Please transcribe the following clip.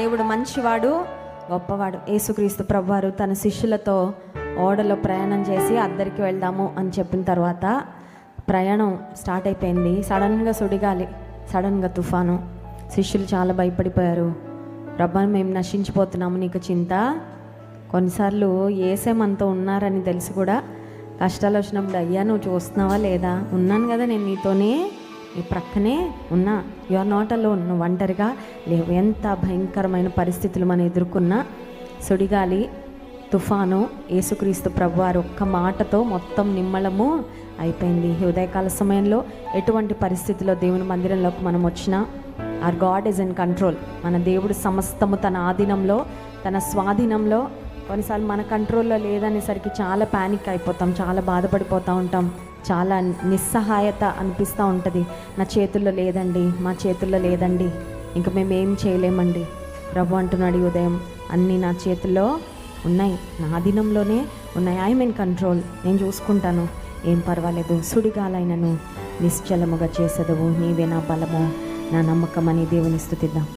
దేవుడు మంచివాడు, గొప్పవాడు. యేసుక్రీస్తు ప్రభువారు తన శిష్యులతో ఓడలో ప్రయాణం చేసి అద్దరికి వెళ్దాము అని చెప్పిన తర్వాత ప్రయాణం స్టార్ట్ అయిపోయింది. సడన్గా సుడిగాలి, సడన్గా తుఫాను. శిష్యులు చాలా భయపడిపోయారు. ప్రభా, మేము నశించిపోతున్నాము, నీకు చింత. కొన్నిసార్లు యేసే మనతో ఉన్నారని తెలిసి కూడా కష్టాలు వచ్చినప్పుడు, అయ్యా నువ్వు చూస్తున్నావా లేదా, ఉన్నాను కదా నేను నీతోనే, నీ ప్రక్కనే ఉన్నా, యు ఆర్ నాట్ అలోన్, నువ్వు ఒంటరిగా లేవు. ఎంత భయంకరమైన పరిస్థితులు మనం ఎదుర్కొన్నా, సుడిగాలి, తుఫాను, యేసుక్రీస్తు ప్రభువారు ఒక్క మాటతో మొత్తం నిమ్మళము అయిపోయింది. ఉదయకాల సమయంలో ఎటువంటి పరిస్థితిలో దేవుని మందిరంలోకి మనం వచ్చినా, our God is in control. మన దేవుడు సమస్తము తన ఆధీనంలో, తన స్వాధీనంలో. కొన్నిసార్లు మన కంట్రోల్లో లేదనేసరికి చాలా ప్యానిక్ అయిపోతాం, చాలా బాధపడిపోతూ ఉంటాం, చాలా నిస్సహాయత అనిపిస్తూ ఉంటుంది. నా చేతుల్లో లేదండి, మా చేతుల్లో లేదండి, ఇంకా మేము ఏం చేయలేమండి. ప్రభు అంటున్నాడు ఉదయం, అన్నీ నా చేతుల్లో ఉన్నాయి, నా ఆధీనంలోనే ఉన్నాయి. ఐఎమ్ ఇన్ కంట్రోల్, నేను చూసుకుంటాను, ఏం పర్వాలేదు. సుడిగాలైనను నిశ్చలముగా చేసేదవు, నీవే నా బలము, నా నమ్మకం అని దేవుని స్తుతిద్దాం.